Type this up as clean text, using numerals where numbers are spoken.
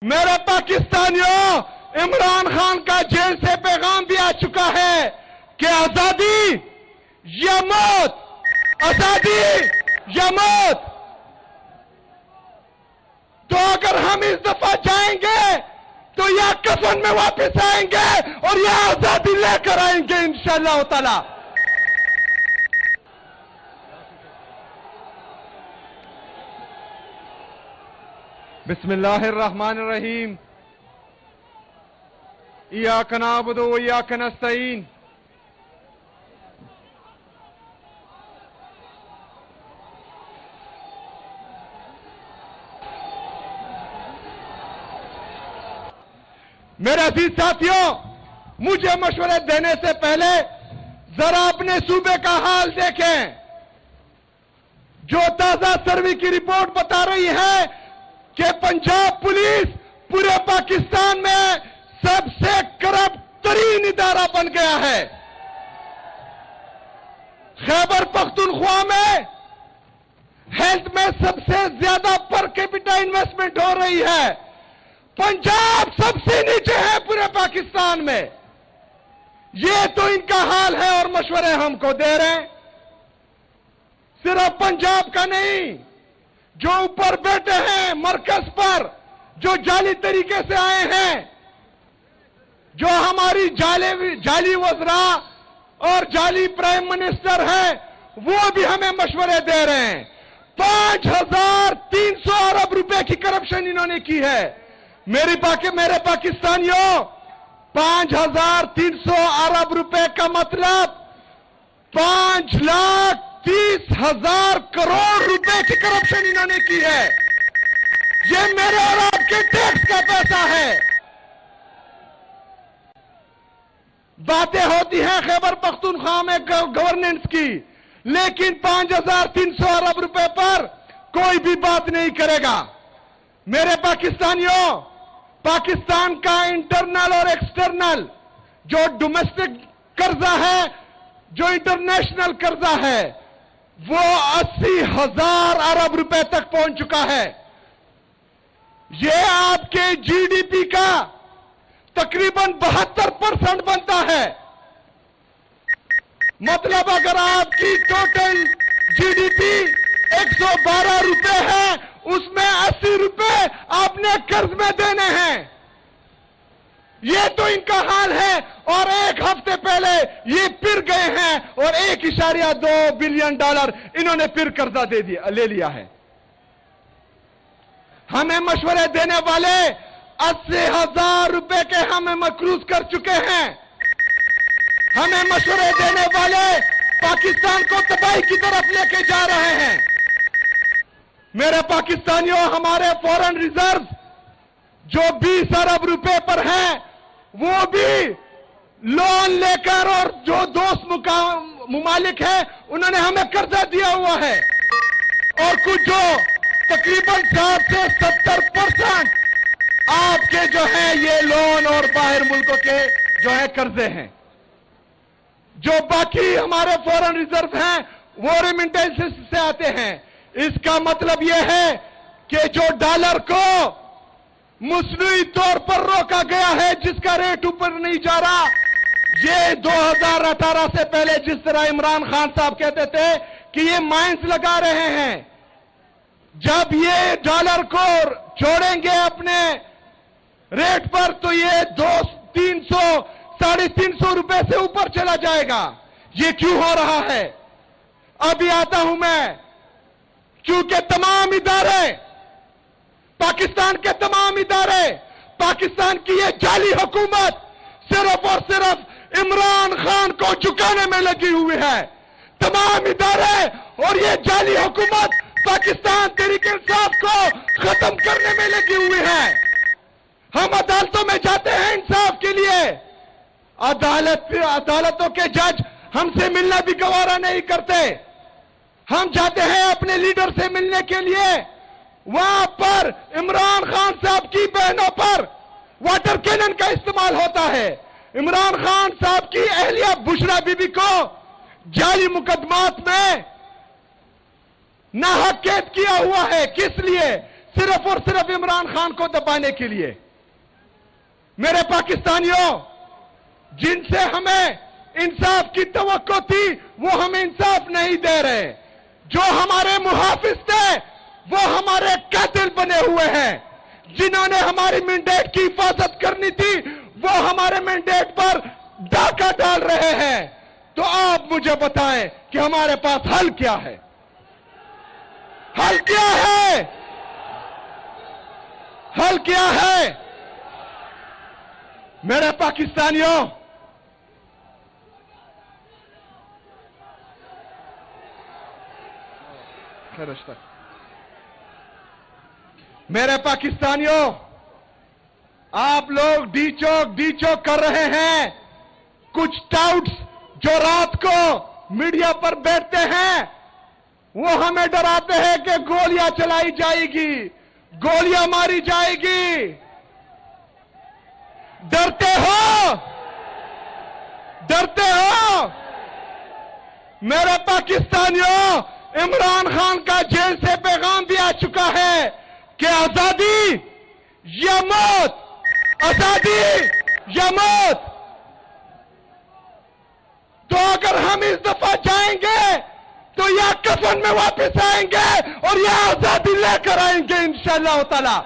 میرے پاکستانیوں، عمران خان کا جیل سے پیغام بھی آ چکا ہے کہ آزادی یا موت، آزادی یا موت۔ تو اگر ہم اس دفعہ جائیں گے تو یا کفن میں واپس آئیں گے اور یا آزادی لے کر آئیں گے انشاءاللہ تعالی۔ بسم اللہ الرحمن الرحیم۔ ایاک نعبد و ایاک نستعین۔ میرے عزیز ساتھیوں، مجھے مشورے دینے سے پہلے ذرا اپنے صوبے کا حال دیکھیں۔ جو تازہ سروے کی رپورٹ بتا رہی ہے کہ پنجاب پولیس پورے پاکستان میں سب سے کرپٹ ترین ادارہ بن گیا ہے۔ خیبر پختونخوا میں ہیلتھ میں سب سے زیادہ پر کیپٹا انویسٹمنٹ ہو رہی ہے۔ پنجاب سب سے نیچے ہے پورے پاکستان میں۔ یہ تو ان کا حال ہے اور مشورے ہم کو دے رہے ہیں۔ صرف پنجاب کا نہیں، جو اوپر بیٹھے ہیں مرکز پر، جو جعلی طریقے سے آئے ہیں، جو ہماری جعلی وزراء اور جعلی پرائم منسٹر ہیں، وہ بھی ہمیں مشورے دے رہے ہیں۔ 5300 ارب روپے کی کرپشن انہوں نے کی ہے۔ میرے پاکستانیوں، 5300 ارب روپے کا مطلب 5,30,000 کروڑ روپے کی کرپشن انہوں نے کی ہے۔ یہ میرے اور آپ کے ٹیکس کا پیسہ ہے۔ باتیں ہوتی ہیں خیبر پختونخوا میں گورننس کی، لیکن 5300 ارب روپے پر کوئی بھی بات نہیں کرے گا۔ میرے پاکستانیوں، پاکستان کا انٹرنل اور ایکسٹرنل جو ڈومیسٹک قرضہ ہے، جو انٹرنیشنل قرضہ ہے، وہ 80,000 ارب روپے تک پہنچ چکا ہے۔ یہ آپ کے جی ڈی پی کا تقریباً 72% بنتا ہے۔ مطلب اگر آپ کی ٹوٹل جی ڈی پی 112 روپے ہے، اس میں 80 روپے آپ نے قرض میں دینے ہیں۔ یہ تو ان کا حال ہے، اور ایک ہفتے پہلے یہ پھر گئے ہیں اور 1.2 بلین ڈالر انہوں نے پھر قرضہ لے لیا ہے۔ ہمیں مشورے دینے والے 80,000 روپے کے ہمیں مقروض کر چکے ہیں۔ ہمیں مشورے دینے والے پاکستان کو تباہی کی طرف لے کے جا رہے ہیں۔ میرے پاکستانیوں، ہمارے فورن ریزرو جو 20 ارب روپے پر ہیں، وہ بھی لون لے کر، اور جو دوست ممالک ہیں انہوں نے ہمیں قرضہ دیا ہوا ہے، اور کچھ جو تقریباً 60 سے 70% آپ کے جو ہیں یہ لون اور باہر ملکوں کے جو ہیں قرضے ہیں۔ جو باقی ہمارے فورن ریزرو ہیں وہ ریمنٹنسز سے آتے ہیں۔ اس کا مطلب یہ ہے کہ جو ڈالر کو مصنوعی طور پر روکا گیا ہے، جس کا ریٹ اوپر نہیں جا رہا، یہ 2018 سے پہلے جس طرح عمران خان صاحب کہتے تھے کہ یہ مائنز لگا رہے ہیں، جب یہ ڈالر کو چھوڑیں گے اپنے ریٹ پر تو یہ 300 350 روپے سے اوپر چلا جائے گا۔ یہ کیوں ہو رہا ہے؟ ابھی آتا ہوں میں۔ کیونکہ تمام ادارے، پاکستان کے تمام ادارے، پاکستان کی یہ جعلی حکومت صرف اور صرف عمران خان کو جھکانے میں لگی ہوئی ہے۔ تمام ادارے اور یہ جعلی حکومت پاکستان تحریک انصاف کو ختم کرنے میں لگی ہوئی ہے۔ ہم عدالتوں میں جاتے ہیں انصاف کے لیے، عدالتوں کے جج ہم سے ملنا بھی گوارا نہیں کرتے۔ ہم جاتے ہیں اپنے لیڈر سے ملنے کے لیے، وہاں پر عمران خان صاحب کی بہنوں پر واٹر کینن کا استعمال ہوتا ہے۔ عمران خان صاحب کی اہلیہ بشرا بی بی کو جعلی مقدمات میں ناحق قید کیا ہوا ہے۔ کس لیے؟ صرف اور صرف عمران خان کو دبانے کے لیے. میرے پاکستانیوں، جن سے ہمیں انصاف کی توقع تھی وہ ہمیں انصاف نہیں دے رہے. جو ہمارے محافظ تھے وہ ہمارے قاتل بنے ہوئے ہیں. جنہوں نے ہماری مینڈیٹ کی حفاظت کرنی تھی وہ ہمارے مینڈیٹ پر ڈاکہ ڈال رہے ہیں. تو آپ مجھے بتائیں کہ ہمارے پاس حل کیا ہے؟ حل کیا ہے؟ حل کیا ہے؟ میرے پاکستانیوں، میرے پاکستانیوں، آپ لوگ ڈی چوک کر رہے ہیں. کچھ ٹاؤٹس جو رات کو میڈیا پر بیٹھتے ہیں وہ ہمیں ڈراتے ہیں کہ گولیاں چلائی جائے گی، گولیاں ماری جائے گی. ڈرتے ہو؟ ڈرتے ہو؟ میرے پاکستانیوں، عمران خان کا جیل سے پیغام بھی آ چکا ہے کہ آزادی یا موت، آزادی یا موت. تو اگر ہم اس دفعہ جائیں گے تو یا کفن میں واپس آئیں گے اور یا آزادی لے کر آئیں گے انشاءاللہ تعالی.